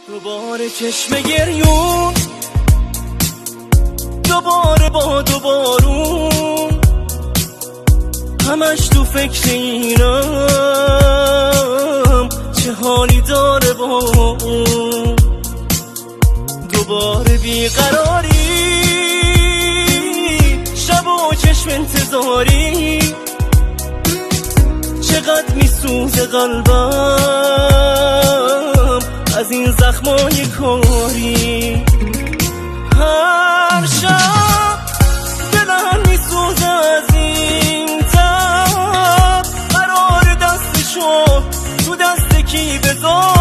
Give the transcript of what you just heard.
دوباره چشم گریون، دوباره باد و بارون، همش تو فکر اینم چه حالی داره با اون. دوباره بیقراری، شب و چشم انتظاری، چقدر میسوزه قلبم از این زخمای کاری. هر شب دلم میسوزه از این تب، قرار دستشو تو دست کی بذار.